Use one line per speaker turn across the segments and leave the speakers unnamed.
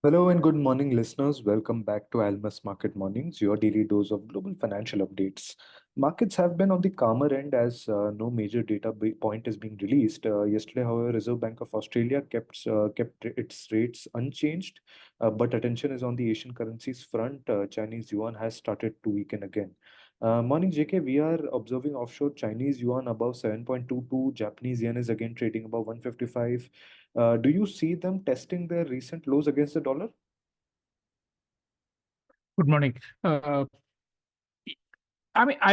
Hello and good morning, listeners. Welcome back to Almus Market Mornings, your daily dose of global financial updates. Markets have been on the calmer end as no major point is being released. Yesterday, however, Reserve Bank of Australia kept its rates unchanged, but attention is on the Asian currencies front. Chinese yuan has started to weaken again. Morning, JK. We are observing offshore Chinese yuan above 7.22. Japanese yen is again trading above 155. Do you see them testing their recent lows against the dollar?
Good morning. I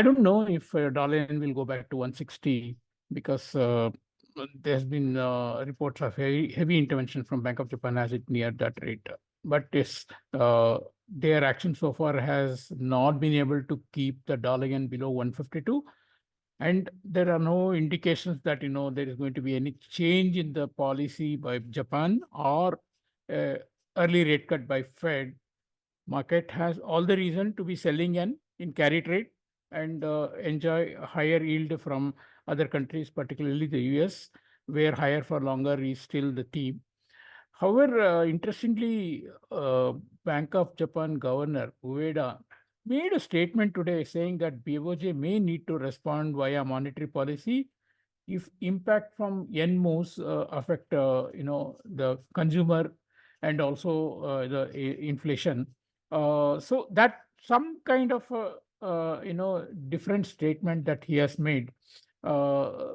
don't know if dollar yen will go back to 160 because there's been reports of heavy intervention from Bank of Japan as it neared that rate. But yes, their action so far has not been able to keep the dollar yen below 152. And there are no indications that there is going to be any change in the policy by Japan or early rate cut by Fed. Market has all the reason to be selling in carry trade and enjoy a higher yield from other countries, particularly the US, where higher for longer is still the theme. However, interestingly, Bank of Japan Governor Ueda made a statement today saying that BOJ may need to respond via monetary policy if impact from yen moves affect the consumer and also the inflation. So that some kind of different statement that he has made. Uh,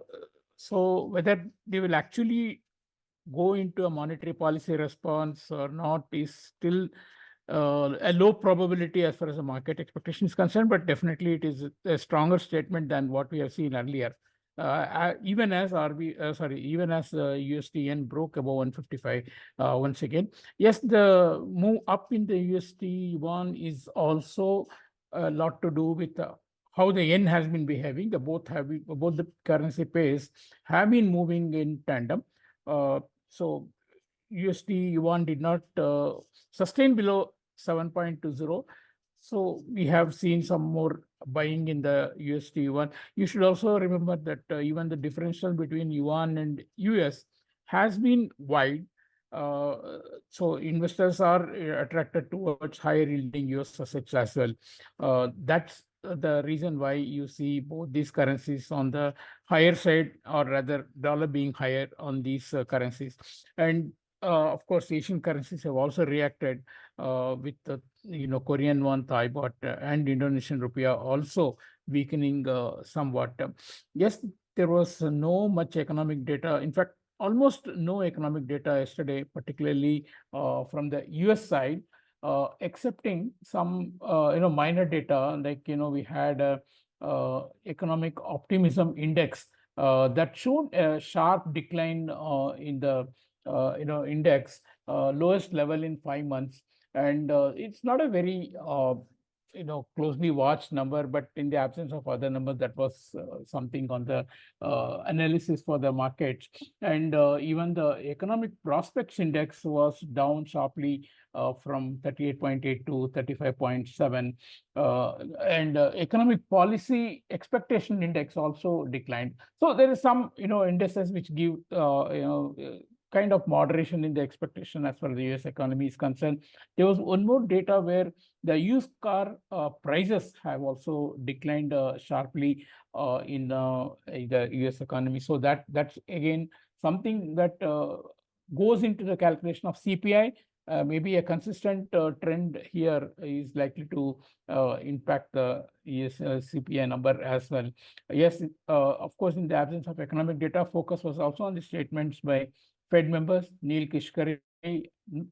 so whether they will actually go into a monetary policy response or not is still a low probability as far as the market expectation is concerned, but definitely it is a stronger statement than what we have seen earlier. Even as USD yen broke above 155 once again. Yes, the move up in the USD yuan is also a lot to do with how the yen has been behaving. Both the currency pairs have been moving in tandem. So USD yuan did not sustain below 7.20. So we have seen some more buying in the USD yuan. You should also remember that even the differential between yuan and US has been wide. So investors are attracted towards higher yielding US assets as well. That's the reason why you see both these currencies on the higher side, or rather dollar being higher on these currencies. And of course, Asian currencies have also reacted with the Korean won, Thai baht, and Indonesian rupiah also weakening somewhat. Yes, there was no much economic data. In fact, almost no economic data yesterday, particularly from the US side, excepting some minor data, like we had a economic optimism index that showed a sharp decline in the index, lowest level in 5 months. And it's not a very closely watched number, but in the absence of other numbers, that was something on the analysis for the markets. And even the economic prospects index was down sharply from 38.8 to 35.7. And economic policy expectation index also declined. So there is some indices which give kind of moderation in the expectation as far as the US economy is concerned. There was one more data where the used car prices have also declined sharply in the US economy. So that's again something that goes into the calculation of CPI. Maybe a consistent trend here is likely to impact the US CPI number as well. Yes, of course, in the absence of economic data, focus was also on the statements by Fed members. Neil Kishkari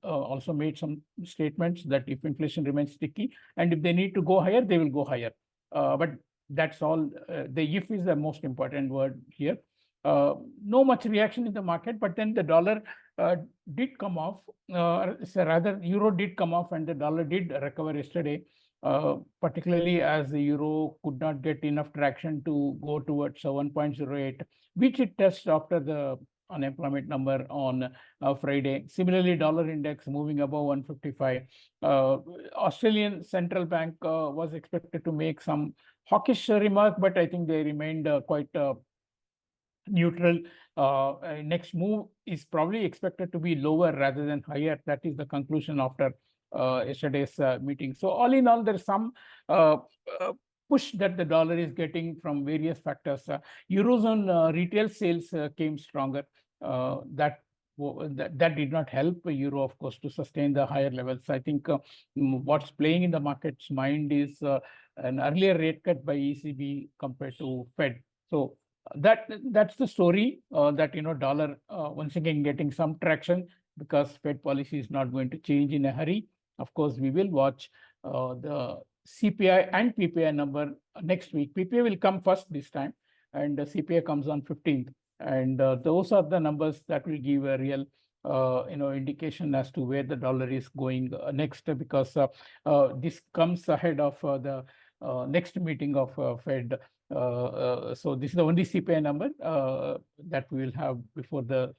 also made some statements that if inflation remains sticky and if they need to go higher, they will go higher. But that's all. The if is the most important word here. No much reaction in the market, but then the dollar did come off. Rather, euro did come off and the dollar did recover yesterday, particularly as the euro could not get enough traction to go towards 1.08, which it tested after the unemployment number on Friday. Similarly, dollar index moving above 155. Australian Central Bank was expected to make some hawkish remark, but I think they remained quite neutral. Next move is probably expected to be lower rather than higher. That is the conclusion after yesterday's meeting. So all in all, there's some uh, uh, push that the dollar is getting from various factors. Eurozone retail sales came stronger. That did not help euro, of course, to sustain the higher levels. I think what's playing in the market's mind is an earlier rate cut by ECB compared to Fed. So that's the story, that dollar once again getting some traction because Fed policy is not going to change in a hurry. Of course, we will watch the CPI and PPI number next week. PPI will come first this time, and the CPI comes on 15th. And those are the numbers that will give a real indication as to where the dollar is going next, because this comes ahead of the next meeting of Fed. So this is the only CPI number that we will have before the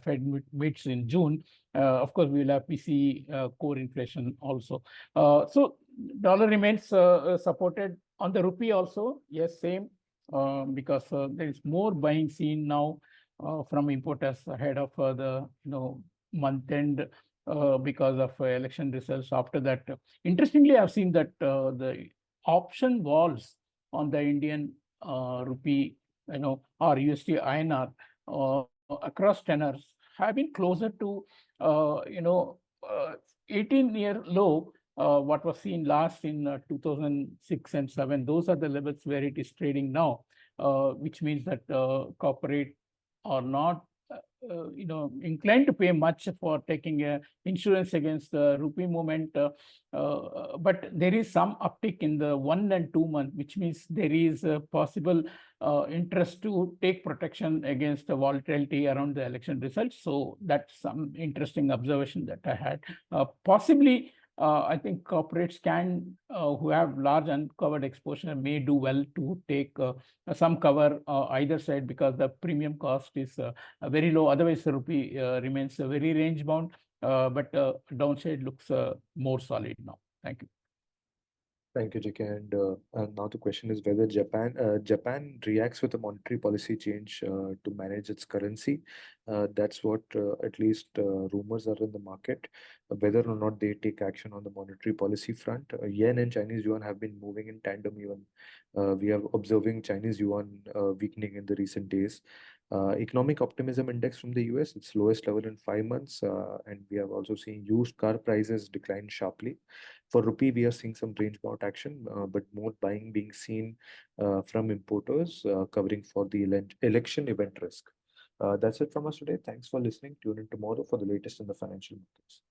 Fed meets in June. Of course, we will have PCE core inflation also. So dollar remains supported on the rupee also. Yes, same, because there is more buying seen now from importers ahead of the month end because of election results. After that, interestingly, I've seen that the option walls on the Indian rupee, or USD INR across tenors have been closer to, 18-year low, what was seen last in 2006 and 7. Those are the levels where it is trading now, which means that corporate are not inclined to pay much for taking insurance against the rupee movement. But there is some uptick in the 1 and 2 month, which means there is a possible interest to take protection against the volatility around the election results. So that's some interesting observation that I had. Possibly, I think corporates who have large uncovered exposure may do well to take some cover either side, because the premium cost is very low. Otherwise, the rupee remains very range bound, but downside looks more solid now. Thank you.
Thank you, JK. And now the question is whether Japan reacts with a monetary policy change to manage its currency. That's what at least rumors are in the market. Whether or not they take action on the monetary policy front, yen and Chinese yuan have been moving in tandem. Even we are observing Chinese yuan weakening in the recent days. Economic optimism index from the US, its lowest level in 5 months, and we have also seen used car prices decline sharply. For rupee, we are seeing some range-bound action, but more buying being seen from importers covering for the election event risk. That's it from us today. Thanks for listening. Tune in tomorrow for the latest in the financial markets.